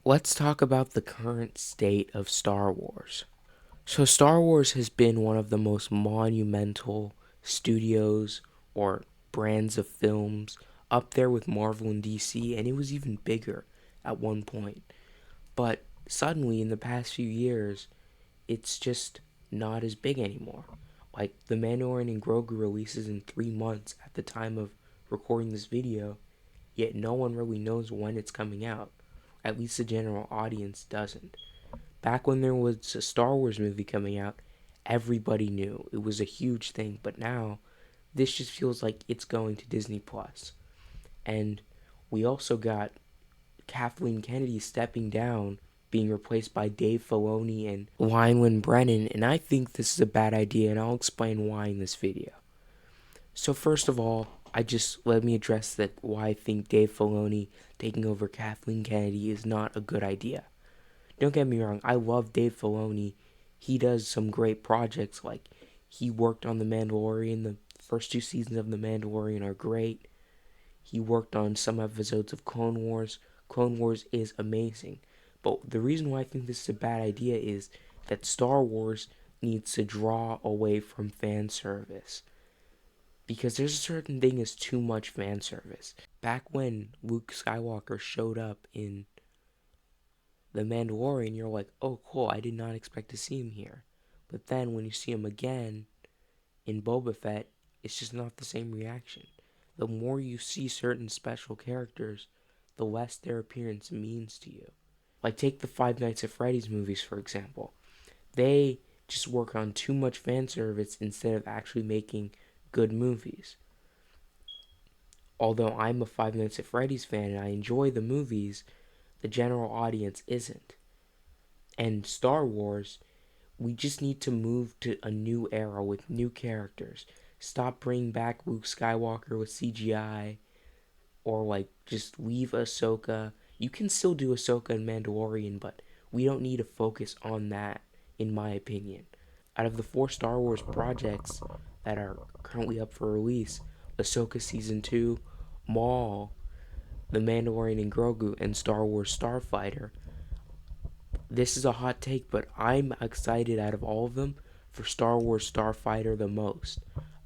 Let's talk about the current state of Star Wars. So, Star Wars has been one of the most monumental studios or brands of films, up there with Marvel and DC, and it was even bigger at one point. But suddenly, in the past few years, it's just not as big anymore. Like, The Mandalorian and Grogu releases in 3 months at the time of recording this video, yet no one really knows when it's coming out. At least the general audience doesn't. Back when there was a Star Wars movie coming out, everybody knew. It was a huge thing, but now this just feels like it's going to Disney Plus. And we also got Kathleen Kennedy stepping down, being replaced by Dave Filoni and Wyland Brennan, and I think this is a bad idea, and I'll explain why in this video. So first of all, let me address that why I think Dave Filoni taking over Kathleen Kennedy is not a good idea. Don't get me wrong, I love Dave Filoni. He does some great projects, like he worked on The Mandalorian. The first 2 seasons of The Mandalorian are great. He worked on some episodes of Clone Wars. Clone Wars is amazing. But the reason why I think this is a bad idea is that Star Wars needs to draw away from fan service. Because there's a certain thing as too much fan service. Back when Luke Skywalker showed up in The Mandalorian, you're like, oh, cool, I did not expect to see him here. But then when you see him again in Boba Fett, it's just not the same reaction. The more you see certain special characters, the less their appearance means to you. Like, take the Five Nights at Freddy's movies, for example. They just work on too much fan service instead of actually making good movies. Although I'm a Five Nights at Freddy's fan and I enjoy the movies, the general audience isn't. And Star Wars, we just need to move to a new era with new characters. Stop bringing back Luke Skywalker with CGI, or like just leave Ahsoka. You can still do Ahsoka and Mandalorian, but we don't need to focus on that, in my opinion. Out of the 4 Star Wars projects that are currently up for release, Ahsoka Season 2, Maul, The Mandalorian and Grogu, and Star Wars Starfighter, this is a hot take, but I'm excited out of all of them for Star Wars Starfighter the most.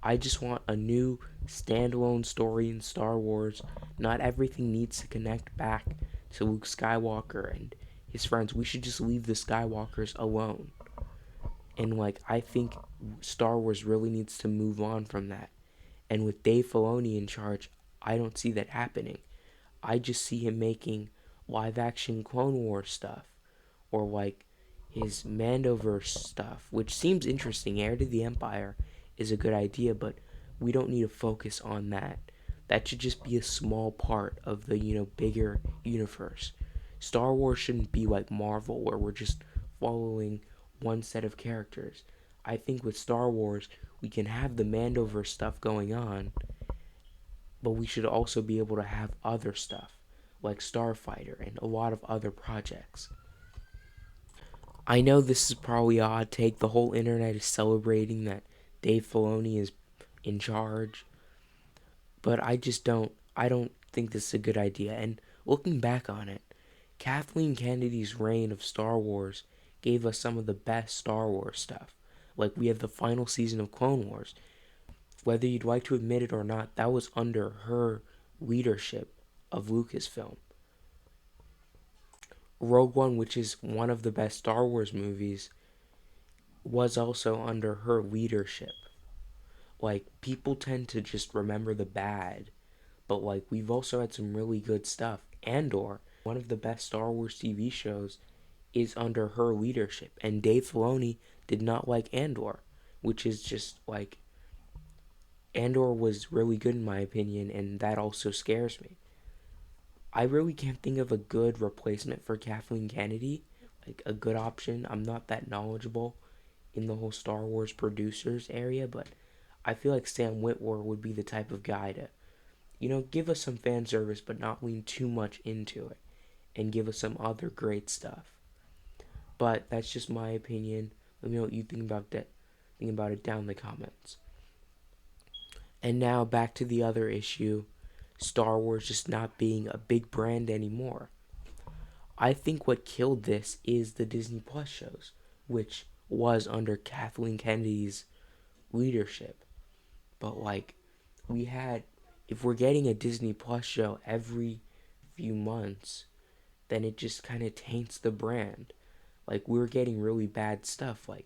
I just want a new standalone story in Star Wars. Not everything needs to connect back to Luke Skywalker and his friends. We should just leave the Skywalkers alone. And I think Star Wars really needs to move on from that. And with Dave Filoni in charge, I don't see that happening. I just see him making live action Clone Wars stuff, or his Mandoverse stuff, which seems interesting. Heir to the Empire is a good idea, but we don't need to focus on that. That should just be a small part of the bigger universe. Star Wars shouldn't be like Marvel, where we're just following one set of characters. I think with Star Wars, we can have the Mandoverse stuff going on, but we should also be able to have other stuff like Starfighter and a lot of other projects. I know this is probably an odd take. The whole internet is celebrating that Dave Filoni is in charge, but I don't think this is a good idea. And looking back on it, Kathleen Kennedy's reign of Star Wars gave us some of the best Star Wars stuff. Like, we have the final season of Clone Wars. Whether you'd like to admit it or not, that was under her leadership of Lucasfilm. Rogue One, which is one of the best Star Wars movies, was also under her leadership. Like, people tend to just remember the bad, but we've also had some really good stuff. Andor, one of the best Star Wars TV shows, is under her leadership. And Dave Filoni did not like Andor, which is just Andor was really good in my opinion, and that also scares me. I really can't think of a good replacement for Kathleen Kennedy, like a good option. I'm not that knowledgeable in the whole Star Wars producers area, but I feel like Sam Witwer would be the type of guy to, give us some fan service but not lean too much into it and give us some other great stuff. But that's just my opinion. Let me know what you think about that. Think about it down in the comments. And now back to the other issue, Star Wars just not being a big brand anymore. I think what killed this is the Disney Plus shows, which was under Kathleen Kennedy's leadership. But like, we had, if we're getting a Disney Plus show every few months, then it just kind of taints the brand. Like, we were getting really bad stuff, like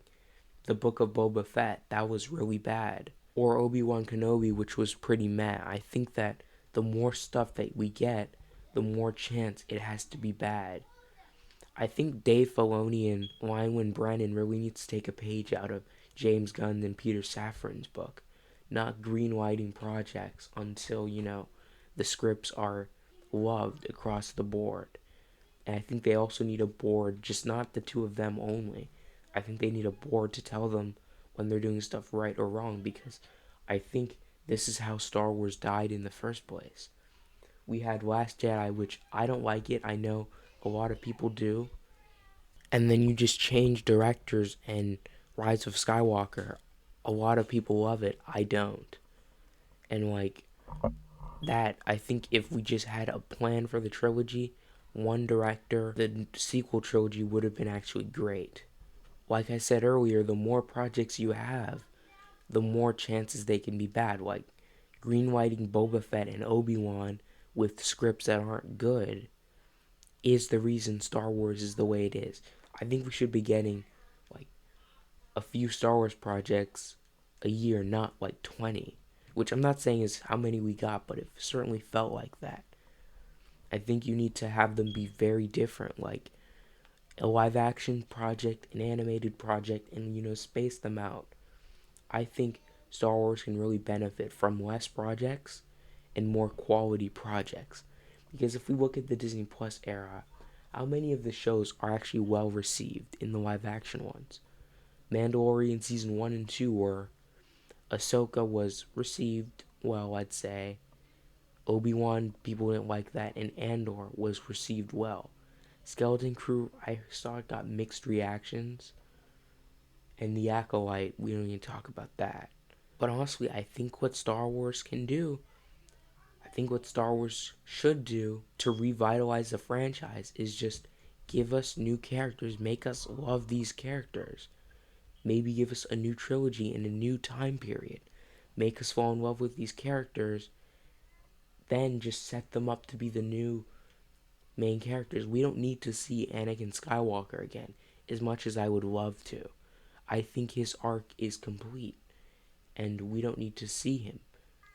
the Book of Boba Fett, that was really bad. Or Obi-Wan Kenobi, which was pretty meh. I think that the more stuff that we get, the more chance it has to be bad. I think Dave Filoni and Leinwin Brennan really needs to take a page out of James Gunn and Peter Safran's book. Not greenlighting projects until, the scripts are loved across the board. And I think they also need a board, just not the two of them only. I think they need a board to tell them when they're doing stuff right or wrong, because I think this is how Star Wars died in the first place. We had Last Jedi, which I don't like it. I know a lot of people do. And then you just change directors, and Rise of Skywalker, a lot of people love it. I don't. And like that, I think if we just had a plan for the trilogy, one director, the sequel trilogy would have been actually great. Like I said earlier, the more projects you have, the more chances they can be bad. Like greenlighting Boba Fett and Obi-Wan with scripts that aren't good is the reason Star Wars is the way it is. I think we should be getting like a few Star Wars projects a year, not like 20. Which I'm not saying is how many we got, but it certainly felt like that. I think you need to have them be very different, like a live action project, an animated project, and space them out. I think Star Wars can really benefit from less projects and more quality projects. Because if we look at the Disney Plus era, how many of the shows are actually well received in the live action ones? Mandalorian season 1 and 2 were. Ahsoka was received well, I'd say. Obi-Wan, people didn't like that, and Andor was received well. Skeleton Crew, I saw it got mixed reactions. And The Acolyte, we don't even talk about that. But honestly, I think what Star Wars can do, I think what Star Wars should do to revitalize the franchise is just give us new characters, make us love these characters. Maybe give us a new trilogy in a new time period. Make us fall in love with these characters, then just set them up to be the new main characters. We don't need to see Anakin Skywalker again, as much as I would love to. I think his arc is complete, and we don't need to see him.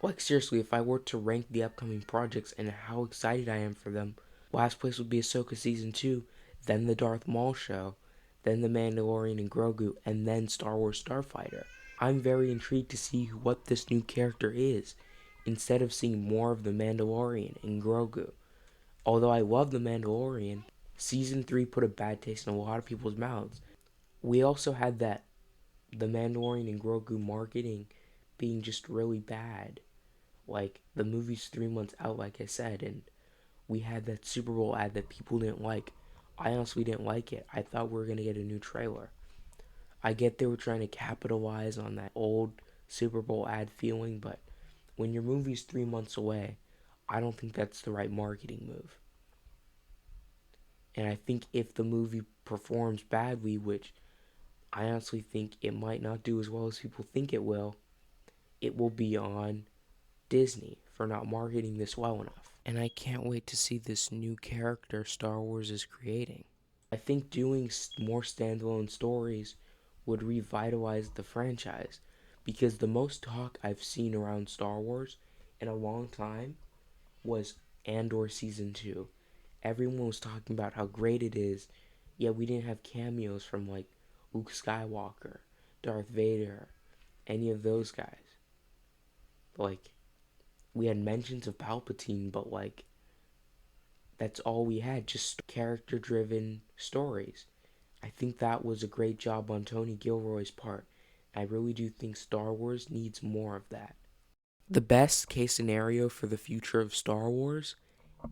Like, seriously, if I were to rank the upcoming projects and how excited I am for them, last place would be Ahsoka Season 2, then the Darth Maul show, then The Mandalorian and Grogu, and then Star Wars Starfighter. I'm very intrigued to see what this new character is, instead of seeing more of The Mandalorian and Grogu. Although I love The Mandalorian, Season 3 put a bad taste in a lot of people's mouths. We also had that The Mandalorian and Grogu marketing being just really bad. Like, the movie's 3 months out, like I said, and we had that Super Bowl ad that people didn't like. I honestly didn't like it. I thought we were going to get a new trailer. I get they were trying to capitalize on that old Super Bowl ad feeling, but when your movie's 3 months away, I don't think that's the right marketing move. And I think if the movie performs badly, which I honestly think it might not do as well as people think it will be on Disney for not marketing this well enough. And I can't wait to see this new character Star Wars is creating. I think doing more standalone stories would revitalize the franchise, because the most talk I've seen around Star Wars in a long time was Andor Season 2. Everyone was talking about how great it is, yet we didn't have cameos from like Luke Skywalker, Darth Vader, any of those guys. Like, we had mentions of Palpatine, but like, that's all we had, just character driven stories. I think that was a great job on Tony Gilroy's part. I really do think Star Wars needs more of that. The best case scenario for the future of Star Wars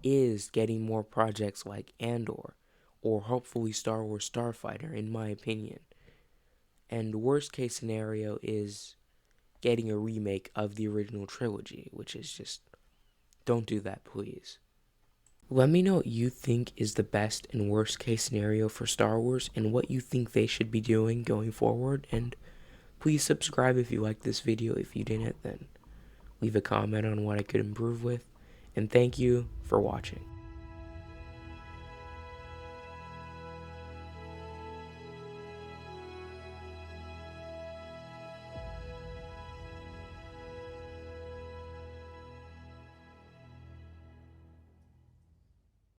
is getting more projects like Andor, or hopefully Star Wars Starfighter, in my opinion. And the worst case scenario is getting a remake of the original trilogy, which is just, don't do that, please. Let me know what you think is the best and worst case scenario for Star Wars and what you think they should be doing going forward. And please subscribe if you liked this video. If you didn't, then leave a comment on what I could improve with. And thank you for watching.